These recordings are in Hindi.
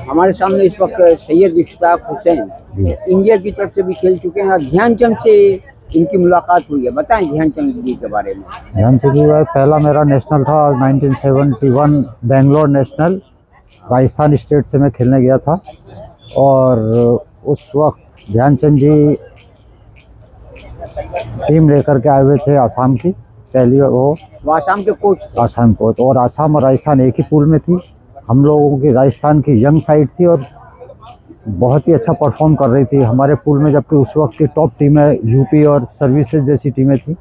हमारे सामने इस वक्त सैयद इश्तियाक हुसैन इंडिया की तरफ से भी खेल चुके हैं और ध्यानचंद से इनकी मुलाकात हुई है। बताएं ध्यानचंद जी के बारे में। ध्यानचंद जी पहला मेरा नेशनल था 1971 बेंगलोर नेशनल, राजस्थान स्टेट से मैं खेलने गया था। और उस वक्त ध्यानचंद जी टीम लेकर के आए हुए थे आसाम की, पहली वो आसाम के कोच थे। आसाम कोच। और आसाम और राजस्थान एक ही पूल में थी। हम लोगों की राजस्थान की यंग साइड थी और बहुत ही अच्छा परफॉर्म कर रही थी हमारे पूल में, जबकि उस वक्त की टॉप टीमें यूपी और सर्विसेज जैसी टीमें थी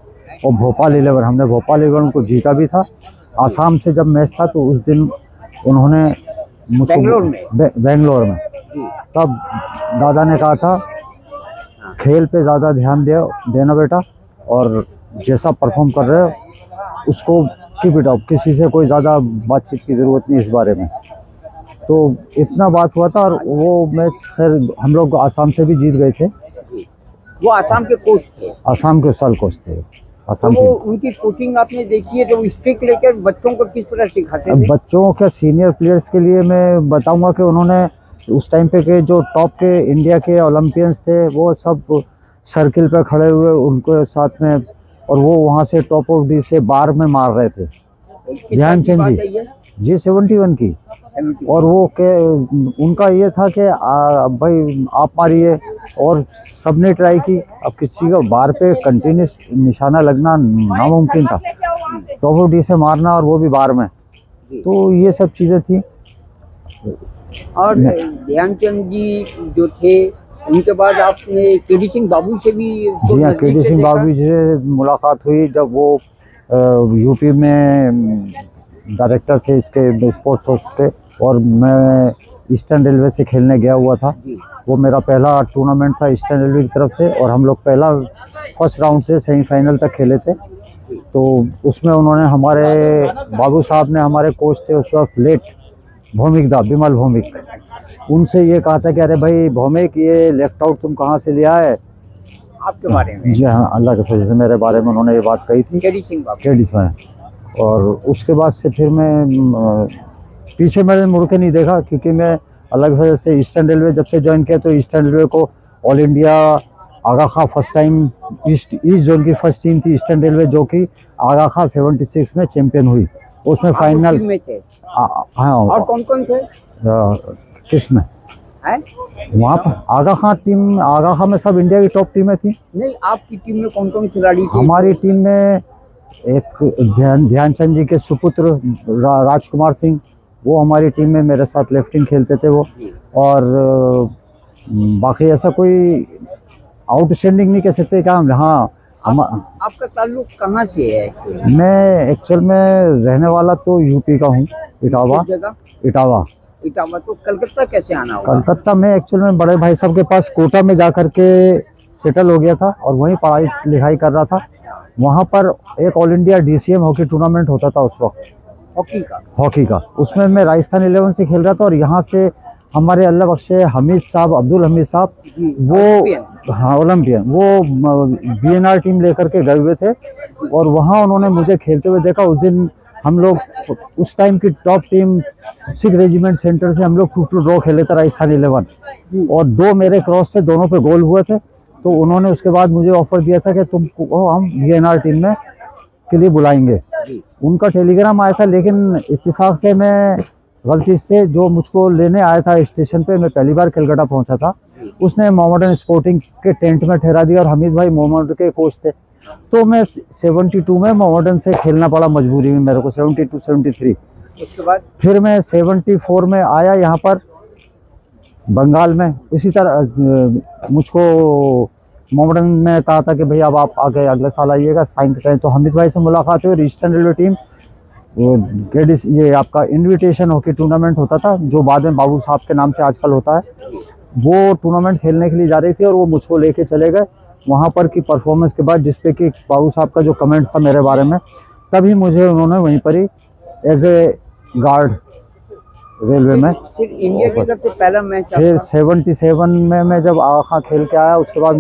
और भोपाल 11। हमने भोपाल 11 को जीता भी था। आसाम से जब मैच था तो उस दिन उन्होंने बेंगलोर में तब दादा ने कहा था खेल पे ज़्यादा ध्यान देना बेटा, और जैसा परफॉर्म कर रहे हो उसको कीप इट अप, किसी से कोई ज़्यादा बातचीत की ज़रूरत नहीं इस बारे में। तो इतना बात हुआ था और वो मैच खैर हम लोग आसाम से भी जीत गए थे। वो आसाम के कोच थे। आसाम के साल कोच थे आसाम तो उनकी कोचिंग आपने देखी है, तो स्ट्रिक लेकर बच्चों को किस तरह सिखाते थे? बच्चों के सीनियर प्लेयर्स के लिए मैं बताऊंगा कि उन्होंने उस टाइम पे के जो टॉप के इंडिया के ओलंपियंस थे वो सब सर्किल पे खड़े हुए उनके साथ में, और वो वहाँ से टॉप ऑफ डी से बार में मार रहे थे ध्यानचंद जी 71 की। और वो के उनका ये था कि भाई आप मारिए, और सबने ट्राई की। अब किसी का बार पे कंटिन्यूस निशाना लगना नामुमकिन था, टॉप ऑफ डी से मारना और वो भी बार में। तो ये सब चीज़ें थी। और ध्यानचंद जी जो थे उनके बाद आपने केडी सिंह बाबू से भी? जी हाँ, केडी सिंह बाबू से मुलाकात हुई जब वो यूपी में डायरेक्टर थे इसके स्पोर्ट्स होस्ट के, और मैं ईस्टर्न रेलवे से खेलने गया हुआ था। वो मेरा पहला टूर्नामेंट था ईस्टर्न रेलवे की तरफ से, और हम लोग फर्स्ट राउंड से सेमीफाइनल तक खेले थे। तो उसमें उन्होंने हमारे बाबू साहब ने, हमारे कोच थे उस वक्त लेट बिमल भौमिक, उनसे ये कहा था कि अरे भाई भौमिक, ये लेफ्ट आउट तुम कहाँ से लिया है? आपके बारे में? जी हाँ, अल्लाह के फजल से मेरे बारे में उन्होंने ये बात कही थी, केडी सिंह। और उसके बाद से फिर मैं पीछे मैंने मुड़ के नहीं देखा, क्योंकि मैं अल्लाह की वजह से ईस्टर्न रेलवे जब से ज्वाइन किया तो ईस्टर्न रेलवे को ऑल इंडिया आगा खां फर्स्ट टाइम ईस्ट जोन की फर्स्ट टीम थी ईस्टर्न रेलवे, जो कि आगा खां 76 में चैंपियन हुई। उसमें फाइनल में थे। हाँ। और कौन कौन थे किसमें? वहाँ पर आगा खां में सब इंडिया की टॉप टीमें थी। नहीं, आपकी टीम में कौन कौन खिलाड़ी थे? हमारी टीम में एक ध्यानचंद जी के सुपुत्र राजकुमार सिंह, वो हमारी टीम में मेरे साथ लेफ्टिंग खेलते थे वो। और बाकी ऐसा कोई आउटस्टैंडिंग नहीं कह सकते क्या हम। हाँ, आपका ताल्लुक कहाँ से है? मैं एक्चुअल में रहने वाला तो यूपी का हूँ, इटावा। तो कलकत्ता कैसे आना हुआ? कलकत्ता में एक्चुअल में बड़े भाई साहब के पास कोटा में जाकर के सेटल हो गया था और वहीं पढ़ाई लिखाई कर रहा था। वहाँ पर एक all India DCM hockey tournament होता था उस वक्त, हॉकी का। उसमें मैं राजस्थान 11 से खेल रहा था, और यहाँ से हमारे अल्लाह बख्शे अब्दुल हमीद साहब, वो हाँ ओलंपियन, वो BNR टीम लेकर के गए हुए थे, और वहाँ उन्होंने मुझे खेलते हुए देखा। उस दिन हम लोग उस टाइम की टॉप टीम 6 रेजिमेंट सेंटर से हम लोग 2-2 ड्रॉ खेले थे राजस्थान 11, और 2 मेरे क्रॉस थे, दोनों पे गोल हुए थे। तो उन्होंने उसके बाद मुझे ऑफर दिया था कि तुमको हम BNR टीम में के लिए बुलाएंगे। उनका टेलीग्राम आया था, लेकिन इत्तेफाक से मैं गलती से जो मुझको लेने आया था स्टेशन पे, मैं पहली बार कलकत्ता पहुंचा था, उसने मोहम्मडन स्पोर्टिंग के टेंट में ठहरा दिया, और हमीद भाई मोहम्मद के कोच थे। तो मैं 72 में मोहम्मडन से खेलना पड़ा मजबूरी में मेरे को, 72-73। उसके बाद फिर मैं 74 में आया यहाँ पर बंगाल में। इसी तरह मुझको मोहम्मडन में कहा था कि भैया अब आप आगे अगले साल आइएगा, साइन करें। तो हमीद भाई से मुलाकात हुई। ईस्टर्न रेलवे टीम ये आपका इनविटेशन हॉकी टूर्नामेंट होता था, जो बाद में बाबू साहब के नाम से आजकल होता है, वो टूर्नामेंट खेलने के लिए जा रही थी, और वो मुझको लेके चले गए वहाँ पर की परफॉर्मेंस के बाद, जिसपे कि बाबू साहब का जो कमेंट था मेरे बारे में, तभी मुझे उन्होंने वहीं पर ही एज ए गार्ड रेलवे में। फिर इंडिया की तरफ से पहला मैच फिर 77 में मैं जब आखा खेल के आया, उसके बाद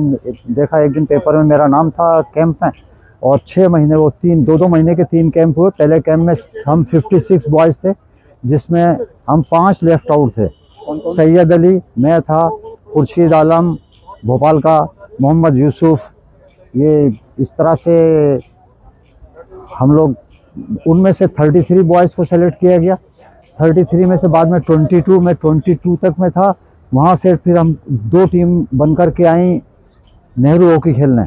देखा एक दिन पेपर में मेरा नाम था कैंप में, और 6 महीने वो 2 महीने के 3 कैंप हुए। पहले कैंप में हम 56 बॉयज़ थे, जिसमें हम 5 लेफ्ट आउट थे, कौन कौन? सैयद अली, मैं था, खुर्शीद आलम भोपाल का, मोहम्मद यूसुफ, ये इस तरह से हम लोग, उनमें से 33 बॉयज़ को सेलेक्ट किया गया। 33 में से बाद में 22, मैं 22 तक में था। वहाँ से फिर हम 2 टीम बनकर के आई नेहरू हॉकी खेलने।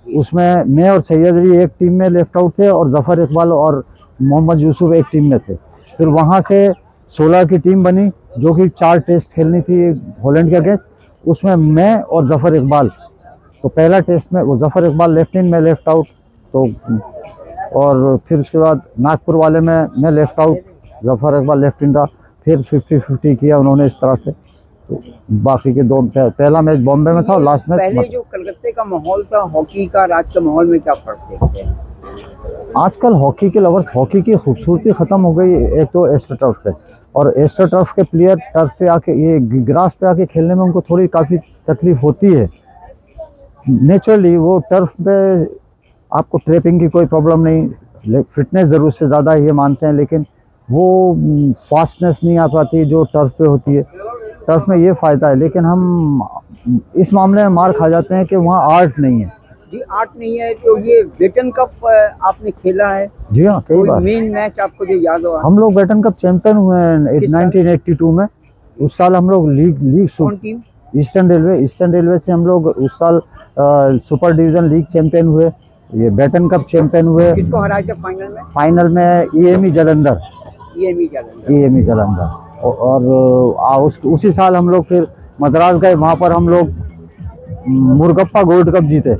उसमें मैं और सैयद अली एक टीम में लेफ्ट आउट थे और जफ़र इकबाल और मोहम्मद यूसुफ एक टीम में थे। फिर वहाँ से 16 की टीम बनी जो कि 4 टेस्ट खेलनी थी हॉलैंड के अगेंस्ट। उसमें मैं और जफ़र इकबाल, तो पहला टेस्ट में वो जफ़र इकबाल लेफ्ट इन, मैं लेफ्ट आउट। तो और फिर उसके बाद नागपुर वाले में मैं left out, Zafar Iqbal left in था। फिर 50-50 किया उन्होंने इस तरह से। तो बाकी के 2, पहला मैच बॉम्बे में था और लास्ट मैच पहले जो कलकत्ते का माहौल था हॉकी का, आज का माहौल में क्या फर्क देखते हैं? आजकल हॉकी के लवर्स, हॉकी की खूबसूरती ख़त्म हो गई एक तो एस्ट्रो टर्फ से, और एस्ट्रो टर्फ के प्लेयर टर्फ पे आके, ये ग्रास पे आके खेलने में उनको थोड़ी काफ़ी तकलीफ होती है। नेचुरली वो टर्फ पे आपको ट्रैपिंग की कोई प्रॉब्लम नहीं, फिटनेस ज़रूर से ज़्यादा ये मानते हैं, लेकिन वो फास्टनेस नहीं आ पाती जो टर्फ पे होती है। टर्फ में ये फ़ायदा है, लेकिन हम इस मामले में मार खा जाते हैं कि वहाँ आर्ट नहीं है। जी आर्ट नहीं है तो ये बेटन कप आपने खेला है? जी हाँ, कई बार। मेन मैच आपको जो याद हो? हम लोग बेटन कप चैंपियन हुए हैं 1982 में। उस साल हम लोग लीग कौन टीम? ईस्टर्न रेलवे से हम लोग उस साल सुपर डिवीजन लीग चैंपियन हुए, ये बेटन कप चैंपियन हुए। किसको हराया था फाइनल में? फाइनल में ईएमई जालंधर। और उसी साल हम लोग फिर मद्रास गए, वहाँ पर हम लोग मुर्गप्पा गोल्ड कप जीते।